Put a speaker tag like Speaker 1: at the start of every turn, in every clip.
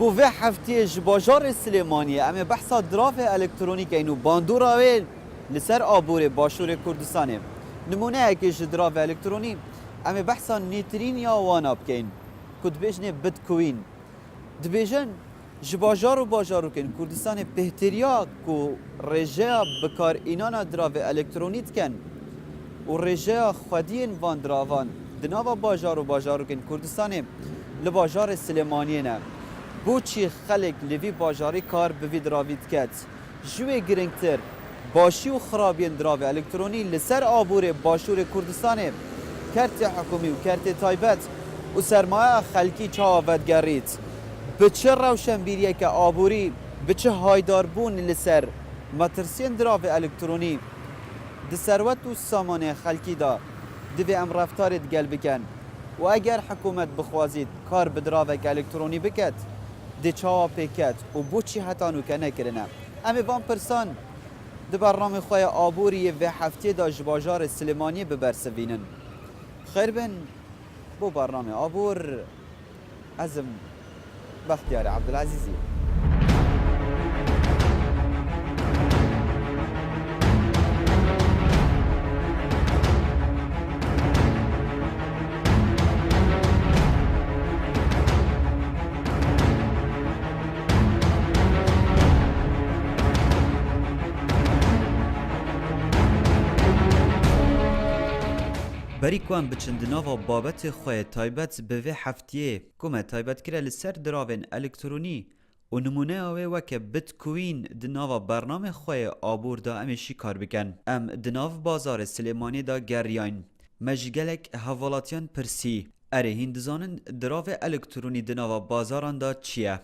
Speaker 1: بو و هفته جباجار سلیمانی اما بحثا دراف الکترونیک اینو باندورا ویل لسر آبور باشور کردستانه نمونه اکیش دراف الکترونی اما بحثا نیترین یا وانا بکن کد بیجنه بیتکوین دبیجن جباجار و باجارو کن کردستان بهتریا کو رجاء بکار اینانا دراف الکترونیت کن و رجاء خودین وان دراوان دناوا باجارو کن کردستان لباجار سلیمانی نه بوچی خلق لوی باجاری کار بوی دراوید کت جوی گرنگتر باشی و خرابین دراوی الکترونی لسر آبور باشور کردستان کرت حکومی و کرت تایبت و سرمایه خلکی چاوت گرید به چه روشنبیریه که آبوری به چه هایدار بون لسر مترسین دراوی الکترونی ده ثروت و سامانه خلکی دا دوی ام رفتارت گل بکن و اگر حکومت بخوازید کار بدراوک الکترونی بکد ده چاوا پیکت و بوچی حتانو که نکرنه امی وان پرسان ده برنامه خواه آبوری و هفته دا جباجار سلیمانی ببرسوینن خیر بن بو برنامه آبور ازم بختیار عبدالعزیزی بری کوان بچند ناوا بابت خواه تایبت به وی هفتیه کومه تایبت کرده لسر دراوین الکترونی و نمونه آوه وکه بیتکوین دناوا برنامه خواه آبور دا امیشی کار بکن ام دناو بازار سلیمانی دا گریان مجگلک حوالاتیان پرسی اره هندزانن دراو الکترونی دناوا بازاران دا چیه؟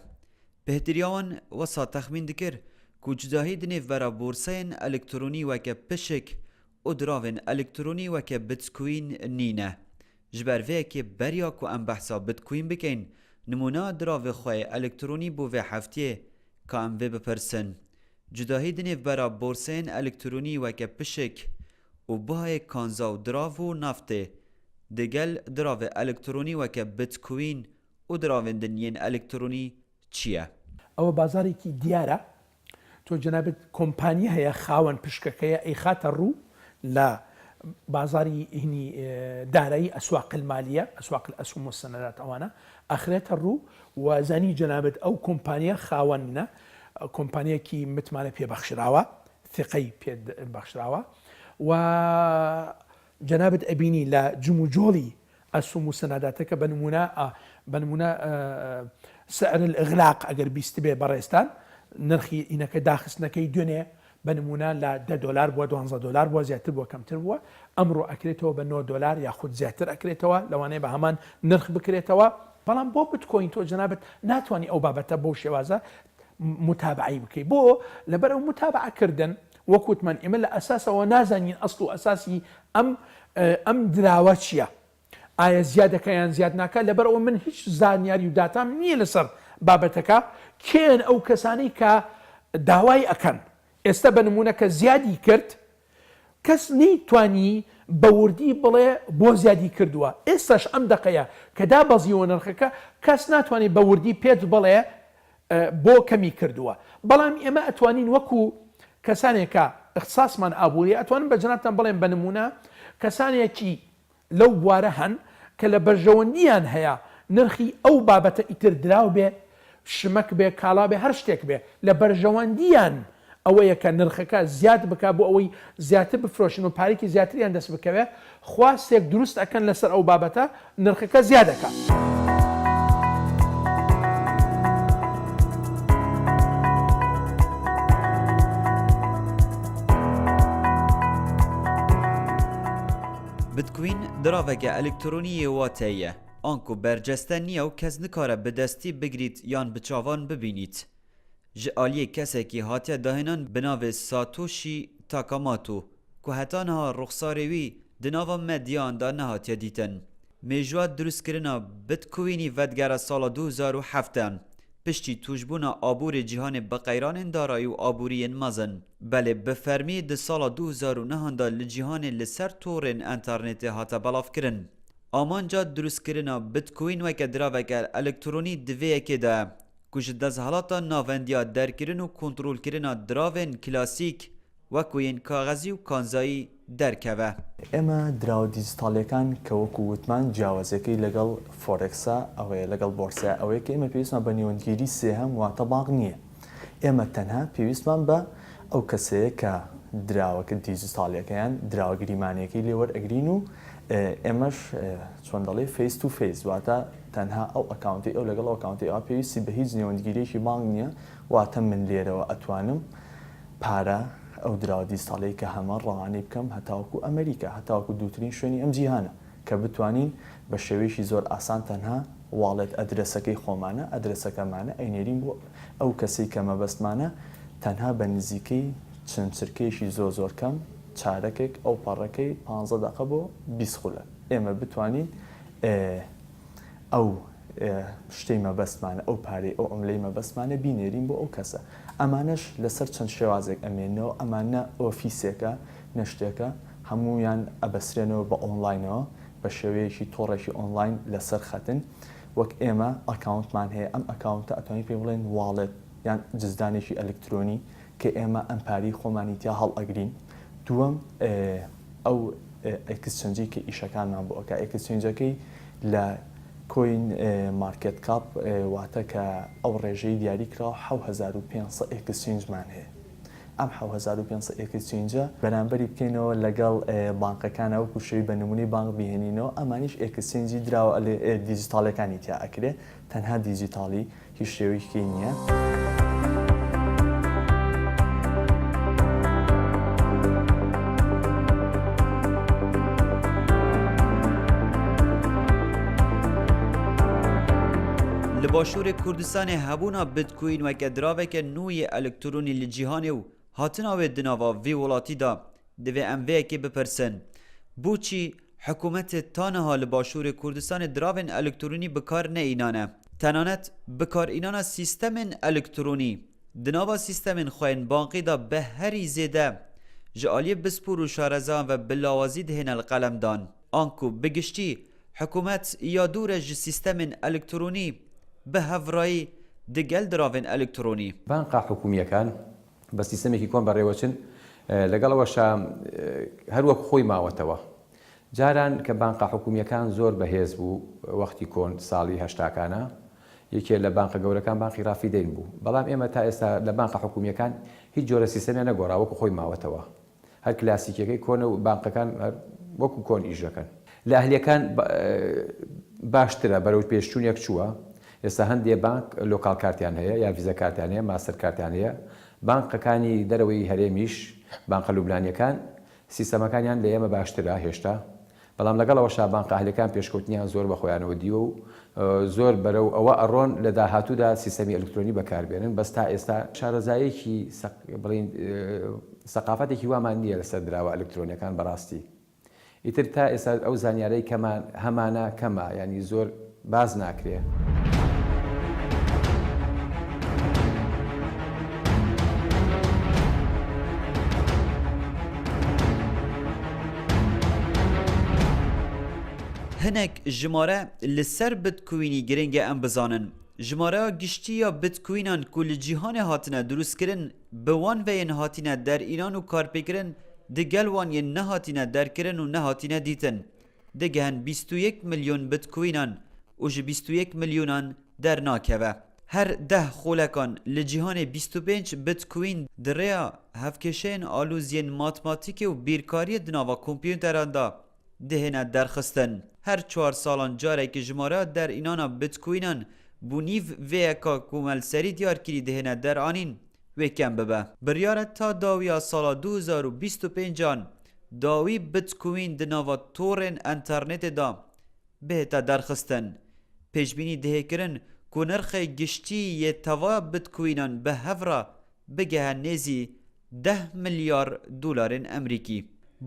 Speaker 1: بهتریان وسا تخمین دکر که جداهی دنیو برا بورسین الکترونی وکه پشک و دراوین الکترونی و که بیتکوین نینه جبر وی که بریا کو ام بحثا بیتکوین بکن نمونه دراو خواه الکترونی بو وی هفته که ام وی بپرسن جداهی دنیو برا بورسین الکترونی و که پشک و بای کانزا و دراو و نفته دگل دراو الکترونی و که بیتکوین و دراوین دنین الکترونی چیه؟
Speaker 2: او بازاری که دیاره تو جنابت کمپانی هیا خاون پشککه ای خاطر رو لا بازاري هني داري أسواق المالية أسواق الأسهم والسندات أوانا آخرتها الرو وزاني جنابة أو كومبانيا خاونا كومبانيا كي متمانة بي بخشراوة ثقي بي بخشراوة وجنابة أبيني لا جموجولي أسهم والسنداتك بنمونا سعر الإغلاق أجر بيستبه بريستان نرخي إنك داخسنا كي دنيا بنمونه لا $10 بو $12 بو زیاتر بو کمتر بو امرو اکریتو به $9 یا خود زیاتر اکریتو لوانه به همان نرخ بکریتو بلان بو بیتکوین تو جنابت ناتوانی او بابته بو شوازه متابعی بکی بو لبرو متابعه کردن وقت من امل اساسا و نازنین اصل اساسی ام دراوچیا آیا زیاده کیان زیاد ناکا لبرو من هیچ زانیاری و داتا نی لسر بابتکا کین او کسانی که داوای اکن ئێستا بە نمونەکە زیادی کرد کەس نەیتوانی بەوردی بڵێ بۆ زیادی کردووە ئێستاش ئەم دقەیە کە دابەزیوە نرخەکە کەس ناتوانێت بەوردی پێت بڵێ بۆ کەمی کردووە بەڵام ئێمە ئەتوانین وەکو کەسانێکە اختصاسمان ئابووری ئەتوانین بە جەنابتان بڵێن بە نمونە کەسانێکی لەو بوارە هەن کە لە بەرژەوەندیان هەیە نرخی ئەو بابەتە ئیتر دراو بێ شمەک بێ کاڵا بێ هەر شتێک بێ لە بەرژەوەندیان ئەوەیە کە نرخەکە زیاد بکە بۆ ئەوەی زیاتر بفرۆشن و پارێکی زیاتریان دەست بکەوێ خواستێک دروست ئەکەن لەسەر ئەو بابەتە نرخەکە زیادەکە.
Speaker 1: بیتکوین دراوەکە ئەلکترۆنیە واتەیە ئانکو بەرجەستە نییە و کەس نکارە بەدەستی بگریت یان بچاوان ببینیت. ji aliyê kesekî hatiye dahinan bi navê Satoshi Nakamoto ku heta niha rixsarê wî di nava medyan da nehatiye dîtin. Mêjwa drûstkirina Bitcoinî vedgera sala 2007 piştî tûjbûna aborê cîhanê biqeyranên darayî û aboriyên mezin. Belê bi fermî di sala 2009 da li cîhanê li ser torên internetê hate belavkirin. Amanca drûstkirina Bitcoin weke diraveke elektronî di vê yekê de کج دزهلاتا ناوندیا درکرن و کنترول کرن دراوین کلاسیک وەکوین کاغەزی و کانزایی دەرکەوە.
Speaker 3: ئێمە دراوە دیجیتاڵیەکان کە وەکو وتمان جیاوازەکەی لەگەڵ فۆرێکسا ئەوەیە لەگەڵ بۆرسە ئەوەیە کە ئێمە پێویستمان بە نێوەندگیری سێهەم واتە باغ نییە. ئێمە تەنها پێویستمان بە ئەو کەسەیە کە دراوەکە دیجیتاڵیەکەیان دراوە گریمانیەکەی لێوەرئەگرین و ئێمەش چۆن دەڵێ فیس تو فیس واتە تەنها ئەو ئەکاونتی ئەو لەگەڵ ئەکاونتی ئەوە پێویستی بە هیچ نێوەندگیریەکی بانک نییە واتە من لێرەوە ئەتوانم پارە ئەو دراوە دیجیتاڵی کە هەمە ڕەوانەی بکەم هەتاوەکو ئەمریکا هەتاوەکو دووترین شوێنی ئەم جیهانە کە بتوانین بە شێوەیەکی زۆر ئاسان تەنها واڵێت ئەدرسەکەی خۆمانە ئەدرسەکەمانە ئەینێرین بۆ ئەو کەسی کە مەبەستمانە تەنها بە نزیکەی چند چرکێشی زۆر کەم چارەکێک ئەو پەڕەکەی 15 دقە بۆ 20 خولە ئێمە بتوانین ئەو شتەی مەبەستمانە ئەو پارەی ئەو ئەملەی مەبەستمانە بینێرین بۆ ئەو کەسە ئەمانەش لەسەر چەند شێوازێک ئەمێنەوە ئەمانە ئۆفیسێکە نەشتێکە هەمویان ئەبەسرێنەوە بە ئۆنلاینەوە بە شێوەیەکی تۆڕێکی ئۆنلاین لەسەر خەتن وەک ئێمە ئەکاونتمان هەیە ئەم ئەکاونتە ئەتوانین پێ بڵێن واڵێت یان جزدانێکی ئەلکترۆنی کە ئێمە ئەم پاری خۆمانیتیا هەڵ ئەگرین دووەم ئەو ئەکسچەنجی کە ئیشەکانمان بۆ ئەوکە ئەکسچێنجەکەی لە کۆین مارکت کاپ واتە کە ئەو ڕێژەی دیاریکراوە 1500 ئەکسچێنجمان هەیە ئەم 1500 ئەکسچێنجە بەرامبەری بکەینەوە لەگەڵ بانکەکانە وەکو شێوی بە نمونەی بانک بهێنینەوە ئەمانیش ئەکسچێنجی دراوە دیجیتاڵەکانی تیا ئەکرێ تەنها دیجیتاڵی هیچ شێوەیەکی نییە.
Speaker 1: li Başûrê Kurdistanê hebûna bitcoin weke diraveke nû yê elektrûnî li cîhanê û hatina wê di nava vê welatî da divê em vêyekê bipirsin. Bûçî hikûmetê taniha li Başûrê Kurdistanê diravên elektrûnî bikar neînane. Tenanet bikarînana sîstemên elektrûnî di nava sîstemên xwe yên bankî da bi herî zêde ji aliyê bispûr û şarezan ve bi lawazî dihêne li qelemdan. An ku bi giştî hikûmet ya dûr ji sîstemên elektrûnî bi hevrayî digel diravên elektrûnî.
Speaker 4: Banka hikûmiyekan بە سیستەمێکی کۆن بەڕێوەچن لەگەڵەوەشە هەروەک خۆی ماوەتەوە. جاران کە بانقا حکومیەکان زۆر بەهێز بوو وەختی کۆن ساڵی هەشتاکانە یەکێ لە بانقە گەورەکان بانقی ڕافیدەین بوو. بەڵام ئێمە تا ئێستا لە بانقا حکومیەکان هیچ جۆرە سیستەمیان نەگۆڕا وەکو خۆی ماوەتەوە. هەر کلاسیکەکەی کۆنە و بانقەکان وەکو کۆن ئیژەکەن. لە ئەهلیەکان باشترە بەرەو پێشچوونێک چووە. ئێستا هەندێ بانک لۆکال کارتیان هەیە یا ڤیزە کارتیان هەیە ماستەر کارتیان هەیە. بانقەکانی دەرەوەی هەرێمیش بانقە لوبنانیەکان سیستەمەکانیان لە ئێمە باشترە هێشتا بەڵام لەگەڵەوەشا بانقە ئەهلەکان پێشکەوتنیان زۆر بە خۆیانەوە دیوە و زۆر بەرەو ئەوە ئەڕۆن لە داهاتوودا سیستەمی ئەلکترۆنی بەکاربێنن بەس تا ئێستا شارەزایەکی بڵین سەقافەتێکی وامان نییە لەسەر دراوە ئەلکترۆنیەکان بەڕاستی ئیتر تا ئێستا ئەو زانیارەی کەمان هەمانە کەمە ینی زۆر باز ناکرێ.
Speaker 1: Hinek jimare li ser bitcoinî giring e em bizanin. Jimareya giştî ya bitcoinan ku li cîhanê hatine drûstkirin bi wan veyên hatine derînan û karpêkirin di gel wan yên nehatine derkirin û nehatine dîtin. Digihin 21 milyon bitcoinan û ji 21 milyonan dernakeve. Her 10 xolekan li cîhanê 25 bitcoin di rêya hevkêşeyên alûziyên matematikê û bîrkariyê di nava kompyûteran da dihêne derxistin. Her 4 salan carekî jimara derînana bitcoinan bû nîv vêyeka komelserî diyarkirî dihêne deranîn wê kem bibe. Biryare ta dawiya sala 2025an dawî bitcoin di nava torên internetê da bihête derxistin. Pêşbînî dihêkirin ku nirxê giştî yê teva bitcoinan bi hevra bigehe nêzî 10 milyar dolarên Emerîkî.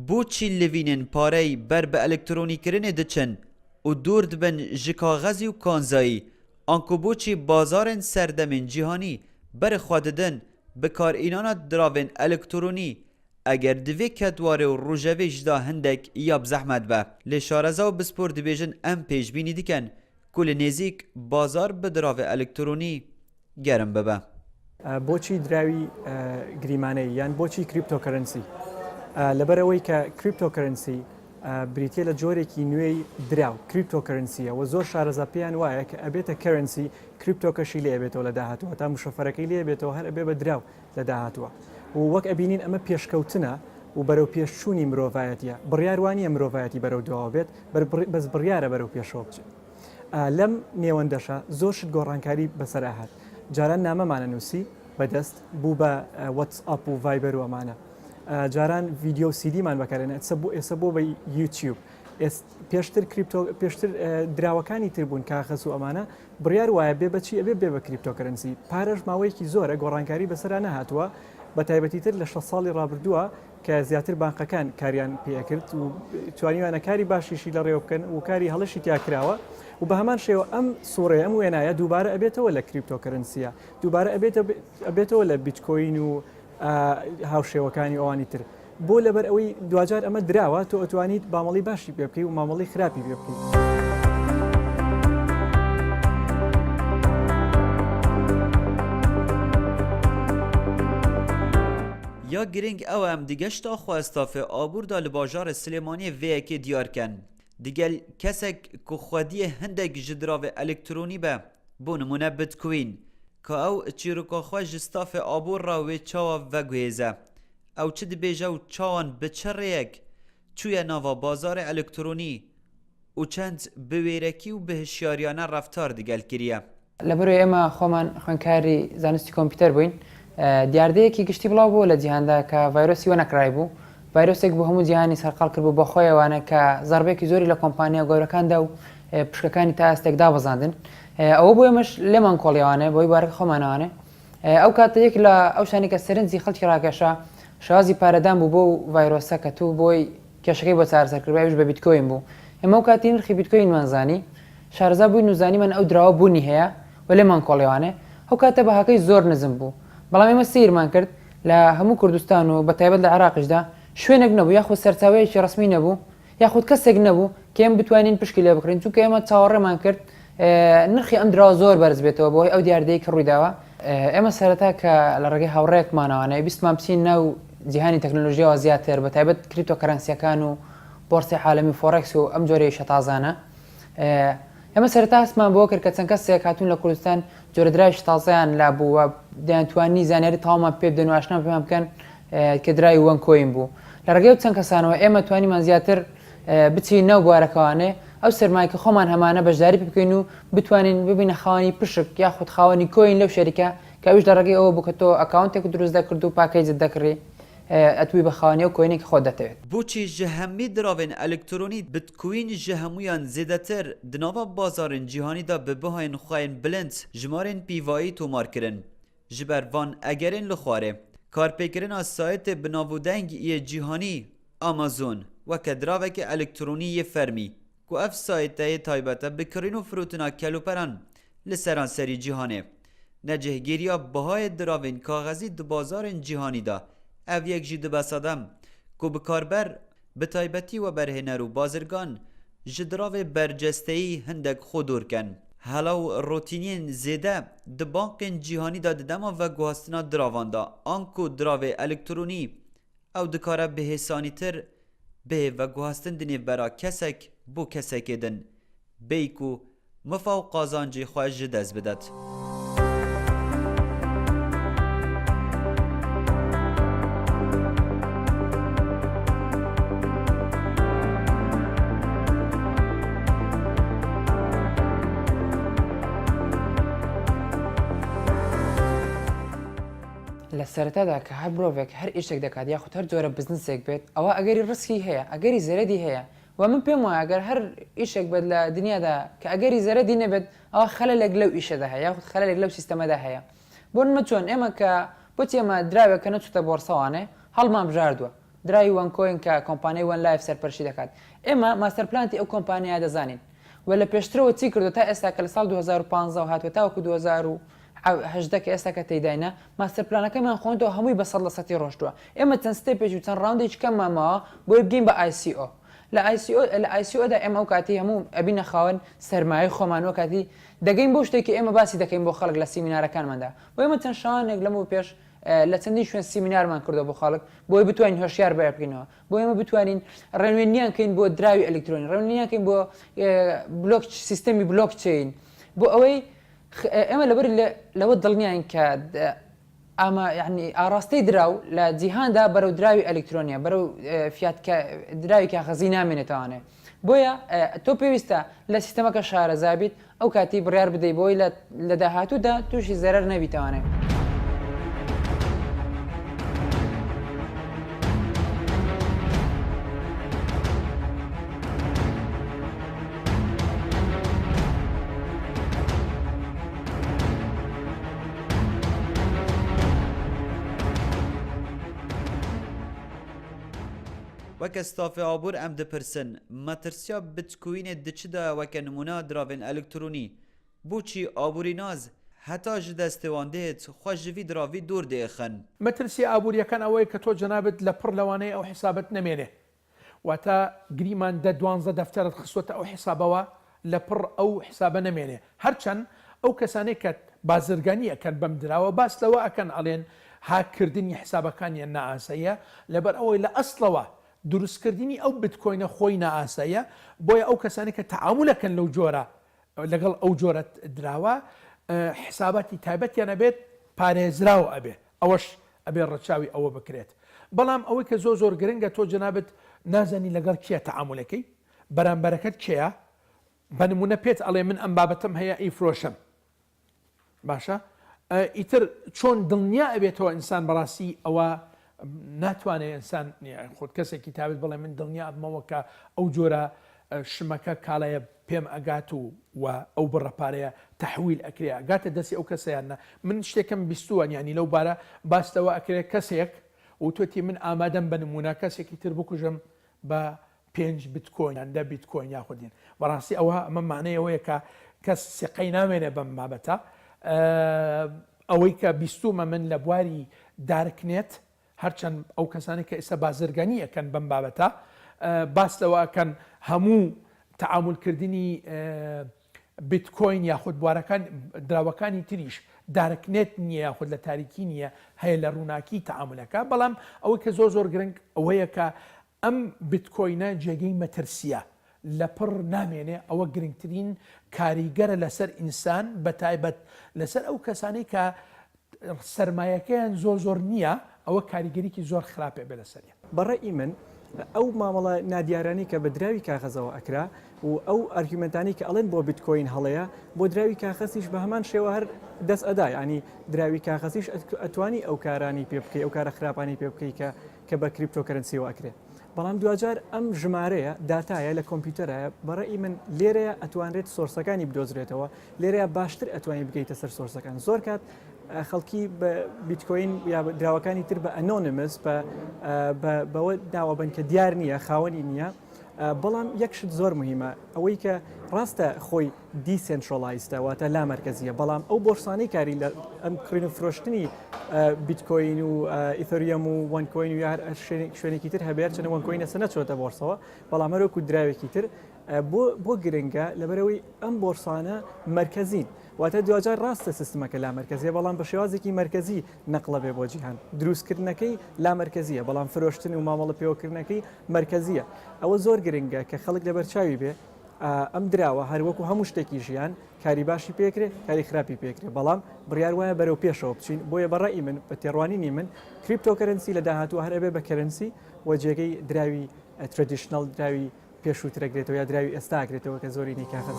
Speaker 1: Bûçî livînên pareyê ber bi elektrûnîkirinê diçin û dûr dibin ji kaxezî û kanzayî an ku bûçî bazarên serdemên cîhanî berê xwe didin bikarînana diravên elektrûnî eger divê ketwarê û rojevê ji da hindek ya bizehmet be. Lê şareza û bispor dibêjin em pêşbînî dikin ku li nêzik bazar bi diravê elektrûnî گەرم ببە.
Speaker 5: بۆچی دراوی گریمانەی یان بۆچی کریپتۆکەرنسی لەبەرەوەی کە کریپتۆکەرنسی بریتە لە جۆرێکی نوێی دراو کریپتۆکەرنسیە و زۆر شارەزا پێیان وایە کە ئەبێتە کەرنسی کریپتۆکەشی لێ بێتەوە لە داهاتوە تا مشەفەرەکەی لێ بێتەوە هەر ئەبێ بە دراو لە داهاتوە و وەک ئەبینین ئەمە پێشکەوتنە و بەرەو پێشچوونی مرۆڤایەتە بڕیاروانیە مرۆڤایەتی بەرەو دواوە بێت بەس بڕیارە بەرەو پێشەوە بچێت لەم نێوەندەشە زۆر شت گۆڕانکاری بەسەرهات جاران نامەمانە نووسی بەدەست بوو بە وەتسئاپ و ڤایبەر و ئەمانە جاران ڤیددیۆ سیدیمان بەکارێنە ئێستا بۆ بە یوتیوب پێشتر دراوەکانی تر بوون کاخەس و ئەمانە بڕیار وایە بێ بەچی ئەبێ بێ بە کریپتۆکەرنسی پارەش ماوەیەکی زۆرە گۆڕانکاری بەسەرا نەهاتووە بە تایبەتی تر لە 6 ساڵی ڕابردووە کە زیاتر بانقەکان کاریان پێکرد و توانیوانە کاری باشیشی لە ڕێوە بکەن و کاری هەڵەشی تیاکراوە و بە هەمان شێوە ئەم سوڕێ ئەم وێنایە دووبارە ئەبێتەوە لە کریپتۆکەرنسیە دووبارە ئەبێتەوە لە بیتکۆین و هاوشێوەکانی ئەوانی تر بۆ لەبەر ئەوەی دوجار ئەمە دراوە تۆ ئەتوانیت بامەڵی باشی پێ بکەی و مامەڵی خراپی پێ بکەیت.
Speaker 1: یا گرنگ ئەوە ئەم دیگەشتا خواستافێ ئابووردا لە باژارە سلێمانیە vەیەکێ دیارکەن دیگەل کەسێک کو خودیە هەندێک ji diravê elektrونî be بۆ نمونە bitcoin کە ئەو çîroka xwe ji stafê abor ra wê çawa veguhêze ew çi dibêje û çawan bi çi rêyek çûye nava bazarê elektronî û çend bi wêrekî û bi hişyariyane reftar digel kiriye.
Speaker 6: لەبەرۆی ئێمە خۆمان خوێندکاری زانستی کۆمپیوتەر بووین دیاردەیەکی گشتی بڵاو بوو لە جیهاندا کە ڤایرۆسی وە نەکرای بوو ڤایرۆسێک بۆ هەموو جیهانی سەرقاڵ کرد بوو بە خۆیەوانە کە زەربێکی زۆری لە کۆمپانیا گەورەکاندا و پشکەکانی تا ئەستێکدا بەزاندن ئەوە بۆ ئێمەش لێمان کۆڵیوانێ بۆی بارەکە خۆمانەوانێ ئەو کاتە یەک لە ئەو شانی کە سەرنجی خەڵکی ڕاکێشا شازی پارەدان بوو بۆ ڤایرۆسە کە تو بۆی کێشەکەی بۆ چارەسەرکردوش بە بیتکۆین بوو ئێمە ئەو کاتی نرخی بیتکۆینمانزانی شارەزا بووین و زانیمان ئەو دراوە بوونی هەیە و لێمان کۆڵیوانێ ئەو کاتە بەهاکەی زۆر نزم بوو بەڵام ئێمە سیرمان کرد لە هەموو کوردستان و بە تایبەت لە عێراقیشدا شوێنێک نەبوو یاخود سەرچاوەیەکی ڕسمی نەبوو یاخود کەسێک نەبوو کە ئێمە بتوانین پشکی لێ بکڕین چونکە ئێمە چاوەڕێمان کرد نرخی ئەم دراوە زۆر بەرز بێتەوە بۆی ئەو دیاردەیە کە ڕوویداوە ئێمە سەرەتا کە لە ڕێگەی هاوڕێکمانەوانەیە بیستمان بچین ناو جیهانی تەکنۆلۆژیاوە زیاتر بە تایبەت کریپتۆکەرەنسیەکان و بۆرسی عالەمی فۆڕێکس و ئەم جۆرەی شەتازانە ئێمە سەرەتا هەستمان بۆ کرد کە چەند کەسێک هاتوون لە کوردستان جۆرە درای شتازیان لا بوو دەیانتوانی زانیاری تاوامان پێ بدەن و ئاشنا پێمان بکەن کە درای وەن کۆین بوو لە ڕێگەی چەند کەسانەوە ئێمە توانیمان زیاتر بچین نەو بوارەکەوانێ ئەو سەرمایەکە خۆمان هەمانە بەشداری پێ بکەین و بتوانین ببینە خاوەنی پشک یاخود خاوەنی کۆین لەو شەریکە کە ئەوش لە ڕێگەی ئەوە بوو کە تۆ ئەکاونتێک دروست دەکرد و پاکەیجت دەکڕی ئەتوی بە خاوەنی ئەو کۆینێکی خۆت دەتەوێت
Speaker 1: بۆچی ji hemî diravên elektrونî bitcoin ji hemûyan zêdetir di nava bazarên cîhanî da bi bihayên xwayên bilind ji marên pîvayî tomar kirin ji ber van egerên li xwarê karpêkirina sayetê binavûdeng yê cîhanî Amazon weke diraveke elektronî yê fermî ku ev sayeteyê taybet e bikirîn û firûtina kelûperan li seran serî cîhanê necihgiriya bihayê diravên kaxezî di bazarên cîhanî da ev yek jî dibe sedem ku bi karber bi taybetî we berhêner û bazirgan ji diravê bercesteyî hindek xwe dûrken helaw rotîniyên zêde di bankên cîhanî da di dema veguhastina diravan da an ku diravê elektronî ew dikare bihêsanîtir bihê veguhastin di nêvbera kesek bû kesekê din bêy ku mifa û qazancê xwe ji dest bidet.
Speaker 6: لە سەرەتادا کە هەر مرۆڤێک هەر ئیشێک دەکات یاخود هەر جۆرە بزنسێک بێت ئەوە ئەگەری ڕسکی هەیە ئەگەری زەرەدی هەیە و من پێم وایە ئەگەر هەر ئیشێک بێت لە دنیادا کە ئەگەری زەرەدی نەبێت ئەوە خەلەلێک لەو ئیشەدا هەیە یاخود خەلەلێک لەو سیستەمەدا هەیە بۆ نمە چۆن ئێمە کە بۆچی ئێمە دراوێک کە نەچوتە بۆرسەوانێ هەڵمان بژاردووە درای وەنکۆین کە کۆمپانیای وەن لایف سەرپەرشی دەکات ئێمە ماستەر پلانتی ئەو کۆمپانیا دەزانین و لە پێشترەوە چی کردو تا ئێستا کە لە ساڵ 2015 هاتووە تاوەکو 2010 کە ئێستا کە تێداینە ماستەر پلانەکەمان خۆنەوە هەمووی بە 100% ڕۆشتووە ئێمە چەند ستێپێک و چەند ڕاوندێکی کەممامەوە بۆی بگەین بە ICO لە ICO دا ئێمە ئەو کاتی هەموو ئەبینە خاوەن سەرمایە خۆمان وە کاتی دەگەین بۆ شتێکی ئێمە باسی دەکەین بۆ خەڵک لە سیمینارەکانماندا بۆ ئێمە چەند شانێک لەمەوە پێش لە چەندین شوێن سیمینارمان کردو بۆ خەڵک بۆی بتوانین هۆشیار بەیە بکەینەوە بۆ ئێمە بتوانین ڕێنوێنیان کەین بۆ دراوی ئەلکترۆنی ڕێنوێنیان کەین بۆ بلۆک سیستەمی بلۆکچین بۆ ئەوەی ئێمە لەبەر لەوە دڵنیان کە ئەمە یعنی ئاراستەی دراو لە جیهاندا بەرەو دراوی ئەلکترۆنیە بەرەو دراوی کاغەزی نامێنێتوانێ بۆیە تۆ پێویستە لە سیستەمەکە شارەزابیت ئەو کاتی بڕیار بدەیت بۆی لە داهاتوودا تووشی زەرەر نەبیتوانێت.
Speaker 1: وەکە ستافێ ئابوور ئەم دەپرسن مەترسیا بتکوینێ دچدا وەکە نمونە دراڤên ئەلکترۆنی بۆچی ئابووری ناز هەتا ji destêwan dێت خۆ ji vî diravî دوور دێخن.
Speaker 2: مەترسی ئابوووریەکان ئەوەی کە تۆ جەنابەت لە پڕ لەوانەیە ئەو حسابەت نەمێنێ واتە گریمان 12 دەفتەرت خستوتە ئەو حسابەوە لە پڕ ئەو حسابە نەمێنێ هەرچەند ئەو کەسانەی کە بازرگانی ئەکەن بەم دراوە باس لەوە ئەکەن ئەڵێن هاکردنی حسابەکانیان نائاسەیە لەبەر ئەوەی لە ئەسڵەوە دروستکردنی ئەو بتکۆینە خۆی نائاسەیە بۆیە ئەو کەسانی کە تەعاملەکەن لەو جۆرە لەگەڵ ئەو جۆرە دراوە حسابەتی تایبەتیانە بێت پارێزراوە ئەبێ ئەوەش ئەبێ ڕەچاوی ئەوە بکرێت بەڵام ئەوەی کە زۆر گرنگە تۆ جەنابەت نازانی لەگەڵ کێ تەعاملەکەی بەرامبەرەکەت کێیە بە نمونە پێت ئەڵێ من ئەم بابەتم هەیە ئیفرۆشم باشە ئیتر چۆن دڵنیا ئەبێتەوە ئینسان بەڕاستی ئەوە ناتوانێت ئینسان خۆت کەسێکی تابێت بڵێ من دڵنیا ئەبمەوە کە ئەو جۆرە شمەکە کاڵەیە پێم ئەگات و ئەو بڕەپارەیە تەحویل ئەکرێ ئەگاتە دەستی ئەو کەسەیانە من شتێکم بیستووە ینی لەو بارە باستەوە ئەکرێت کەسێک و توێتی من ئامادەم بە نمونە کەسێکی تر بکوژم بە 5 بیتکۆین 10 بیتکۆین یاخودین بەڕاستی ئەوە ئەمە معنەیەوەیە کە کەس سقەی نامێنێ بەم بابەتە ئەوەی کە بیستومە من لە بواری دارکنێت هەرچەند ئەو کەسانی کە ئێستا بازرگانی ئەەکەن بەم بابەتە باستەوە ئەکەن هەموو تەعاملکردنی بیتکۆین یاخود بوارەکان دراوەکانی تریش دارکنێت نییە یاخود لە تاریکی نییە هەیە لە ڕووناکی تەعاملەکە بەڵام ئەوەی کە زۆر گرنگ ئەوەیە کە ئەم بیتکۆینە جێگەی مەترسیە لە پڕ نامێنێ ئەوە گرنگترین کاریگەرە لەسەر ئینسان بە تایبەت لەسەر ئەو کەسانی کە سەرمایەکەیان زۆر نییە ئەوە کاریگەریکی زۆر خراپێ بێ لەسەریە
Speaker 5: بەڕێی من ئەو مامەڵە نادیارانی کە بە دراوی کاغەزەوە ئەکرا و ئەو ئەرگومنتانی کە ئەڵێن بۆ بیتکۆین هەڵەیە بۆ دراوی کاغەزیش بە هەمان شێوە هەر دەست ئەدا ینی دراوی کاغەزیش ئەتوانی ئەو کارانی پێ بکەی ئەو کارە خراپانی پێ بکەی کە بە کریپتۆکەرنسیەوە ئەکرێت بەڵام دوجار ئەم ژمارەیە داتایە لە کۆمپیوتەرایە بەڕێی من لێرەیە ئەتوانرێت سۆرسەکانی بدۆزرێتەوە لێرەیە باشتر ئەتوانی بگەیتە سەر سۆرسەکان زۆر کات خەڵکی بە بیتکۆین یا دراوەکانی تر بە ئەنۆنمس بەوە داوەبن کە دیار نییە خاوەنی نییە بەڵام یەکشت زۆر مهمە ئەوەی کە ڕاستە خۆی دیسنترۆلایزتە واتە لا مرکزیە بەڵام ئەو بۆرسانەی کاری لە ئەم کڕین و فرۆشتنی بیتکۆین و ئیتۆریەم و وانکۆین و یا شوێنێکی تر هەبێت چەنە وانکۆینە سە نەچۆتە بۆرسەوە بەڵام هەرۆکو دراوێکی تر بۆ گرنگە لەبەرەوەی ئەم بۆرسانە مرکزین واتە دوجار ڕاستە سیستمەکە لا مرکزیە بەڵام بە شێوازێکی مرکزی نەقڵە بێ بۆ جیهان دروستکردنەکەی لا مرکزیە بەڵام فرۆشتن و مامەڵە پێوەکردنەکەی مرکزیە ئەوە زۆر گرنگە کە خەڵک لەبەرچاوی بێ ئەم دراوە هەروەکو هەموو شتێکی ژیان کاری باشی پێکرێ کاری خراپی پێکرێ بەڵام بڕیار وایە بەرەو پێشەوە بچین بۆیە بەڕێی من بە تێڕوانینی من کریپتۆکەرنسی لە داهاتوە هەر ئەبێ بە کەرنسی و جێگەی دراوی ترادیشنەڵ دراوی پێشووترەگرێتەوە یا دراوی ئێستاگرێتەوە کە زۆری نیکاخەز.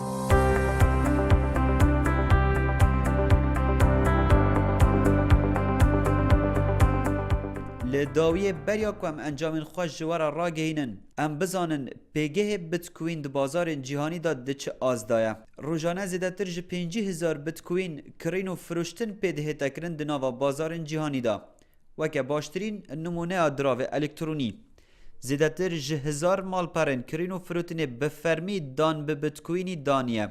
Speaker 1: لە داویە بەریا کو ئەم ئەنجامên xweş ji we re ragihînin em bizanin pêgehê bitcoin di bazarên cîhanî da diçi azdaye. Rojane zêdetir ji 50,000 bitcoin kirîn û firuştin pê dihêtekirin di nava bazarên cîhanî da. Weke baştirîn numuneya diravê elektronî. Zêdetir ji 1000 malperên kirîn û firûtinê bi fermî dan bi bitcoinî daniye.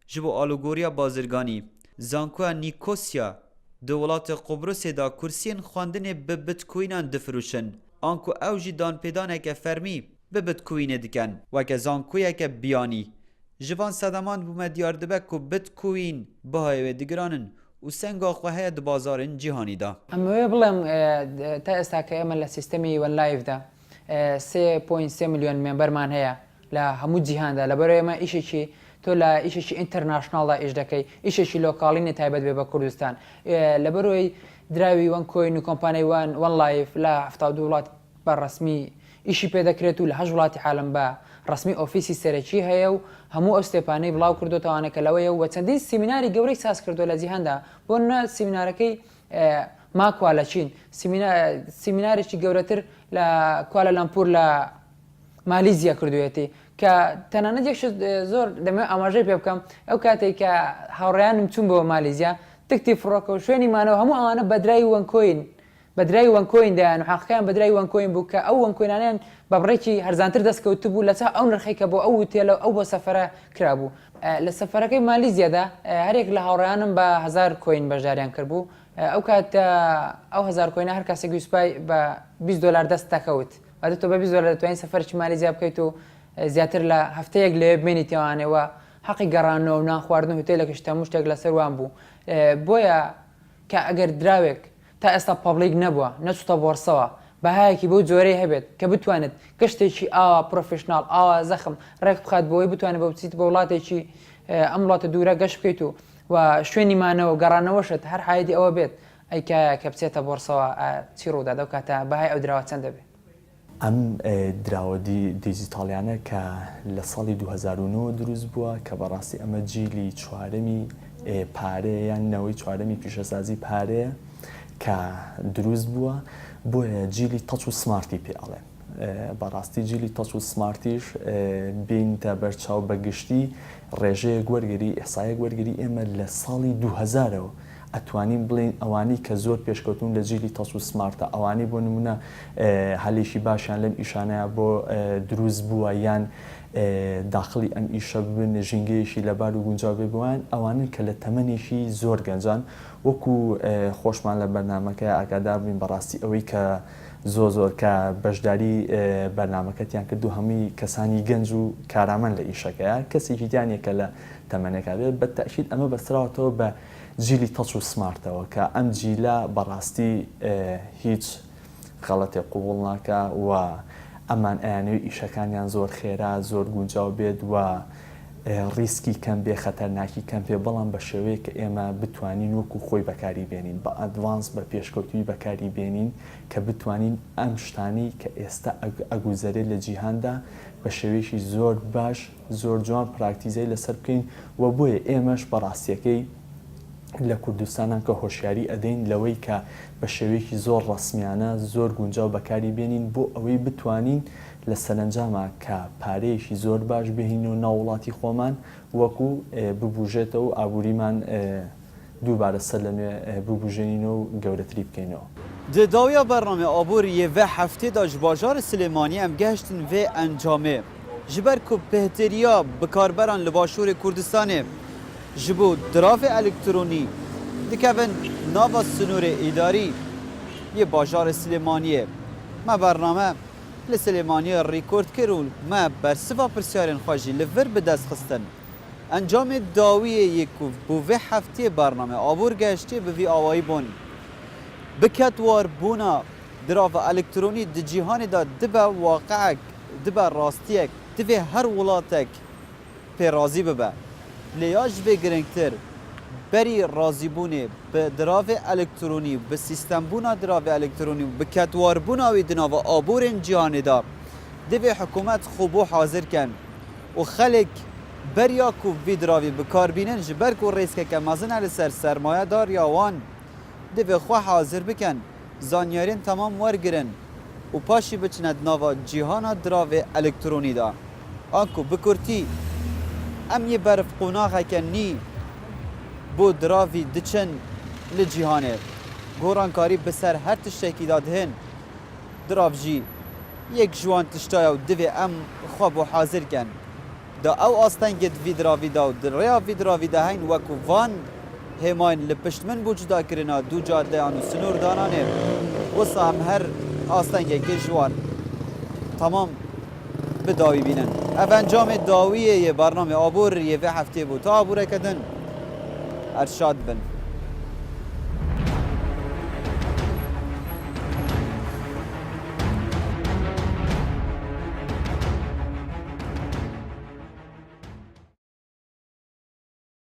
Speaker 1: Ji bo alogoriya bazirganî. Zankoya Nikosya di welatê Qobrusê da kursiyên xwandinê bi bitcoinan difirûşin. Anku ew jî danpêdaneke fermî به بیتکوین دکن و که زانکویه که بیانی جوان صدمان بومه دیار دبه که بیتکوین بهای و دگرانن و سنگا خواه د بازارن جهانی دا
Speaker 6: اما بلم تا استاکه اما لسیستمی ون لایف دا 3.3 میلیون ممبر من هيا لا همو جهان دا لبرای ما ایشی چی تو لا ایشی چی انترناشنال دا ایش دکی ایشی چی لوکالی نتایبت به با کردستان لبرای دراوی وان کوین و کمپانی وان لایف لا هفته دولات بر رسمی ایشی پیدا کرد و لهج ولاتی عالم با رسمی اوفیسی سرچی هيا و همو استپانی بلاو کردو تا آنکه لوی و چندین سیمیناری گوری ساز کردو لجهان دا بون سیمینارکی ما کوالا چین سیمیناری چی گورتر لا کوالالامپور لا ماليزيا کردویتی که تنانه جیش زور دم آماجی پیام او کاتی که هاوریانم چون به ماليزيا تكتي فروکو شونی مانو همو آنها بدرای وان کوین ده نحقیقاً بدرای وان کوین بو که او وان کوینانیان ببرکی هرزانتر دست کوتبو لسه او نرخی که بو او تیلو او با سفره کرابو لسفره که ماليزيا ده هر یک لهاوریانم با 1000 کوین بجاریان کربو او کات او 1000 کوین هر کسی گوسپای با $20 دست تکوت بعد تو به $20 تو این سفرش ماليزيا بکیتو زیاتر ل هفته یک لیب مینیتی آنه و حقی گرانه و نخواردن هتل کشتموش تگل سر وان بو بویا که اگر دراوک تا استا پابلیک نبوه نسوتا بورسوا بهایی که بود زوری هبت که بتواند کشتی چی پروفیشنال زخم رکب خد بوی بتواند بوسیت بولاتی چی املات دوره گشت کیتو و شونی مانه و گرانه وشت هر حیدی او بیت ای که بسیت بورسوا چیرو داده و که بهایی او دراوت سنده بی
Speaker 3: ام دراودی دیجیتالیانه که لسالی 2009 دروز بوده که براستی اما جیلی چهارمی پاره یعنی نوعی چهارمی پیشسازی پاره که دروز بوده بوده جیلی تاچ و سمارتی پیاله براستی جیلی تاچ و سمارتیش بین تا برچاو بگشتی رژه گورگری احصای گورگری اما لسالی 2000 اتوانین بلین اوانی که زور پیشکتون لجیلی تاچ و سمارت اوانی بو نمونه حالیشی باشن لم ایشانه بو دروز بوده یان داخلی ام ایشا ببین جنگیشی لبار و گنجابه بوان اوانن که لتمنیشی زور گنجان وکو خوشمان لبرنامه که اگادار بین براستی اوی که زور که بجداری برنامه کتیان که دو همی کسانی گنج و کارامن لایشا که کسی هیتیانی که لتمنی که بالتأکید اما بسرعتو به جیلی تاچ و سمارت و که ام جیلا براستی هیچ غلطی قبول نکه و امان ئەیانەوەی ئیشەکانیان زۆر خێرا زۆر گونجاو بێت و ریسکی کەم بێ خەتەرناکی کەم پێ بەڵام بە شێوەیە کە ئێمە بتوانین وەکو خۆی بەکاری بێنین بە ئەدڤانس بە پێشکەوتوی بەکاری بێنین کە بتوانین ئەم شتانی کە ئێستا ئەگوزەرێت لە جیهاندا بە شێوەیەکی زۆر باش زۆر جوان پراکتیزەی لەسەر بکەین و بۆیە ئێمەش بەڕاستیەکەی لە کوردستانان کە هۆشیاری ئەدەین لەوەی کە بە شێوەیەکی زۆر ڕسمیانە زۆر گونجاو بەکاری بێنین بۆ ئەوەی بتوانین لە سەرنجامە کە پارەیەکی زۆر باش بهین و ناوڵاتی خۆمان وەکو ببوژێتەوە و ئابووریمان دووبارە سەر لەمێ ببوژێنین و گەورەتری بکەینەوە.
Speaker 1: داویا برنامه آبوری و هفته داج باجار سلیمانی ام گشتن و انجامه جبر کو بهتریا بکاربران لباشور کردستانه جبو دراف الکترونی دکون ناوا سنور اداری یه باجار سلیمانیه ما برنامه لسلیمانی ریکورد کرول ما بر سوا پرسیارن خواجی لور به دست خستن انجام داویه یکو بو و هفته برنامه آبور گشته به وی آوایی بون بکتوار بونا دراف الکترونی د جهان دا دبه واقعک دبه راستیک دبه هر ولاتک پی رازی ببه لیاج به گرنگتر بری رازی بونه به دراف الکترونی به سیستم بونا دراف الکترونی به کتوار بونا وی دناو آبورن جهان دا دبه حکومت خوبو حاضر کن و خلق بریا کو وی دراوی بکار بینن جبر کو ریسک که مزن علی سرمایه دار یا وان دبه خو حاضر بکن زانیارین تمام ورگرن و پاشی بچند ناوا جهان دراو الکترونی دا آنکو بکرتی ام یه برف قوناغه که نی بو دراوی دچن لجیهانه گورانکاری بسر هر تشتکی دادهن دراو جی یک جوان تشتایا و دوی ام خواب و حاضر کن دا او آستنگت وی دراوی دا و دریا وی دراوی دا هین وکو وان هماین لپشتمن بوجودا کرنا دو جاده آنو سنور دانانه وصا هم هر آستنگه که جوان تمام بداوی بینن اف انجام داویه یه برنامه آبور یه و هفته بود تا آبوره کدن ارشاد بن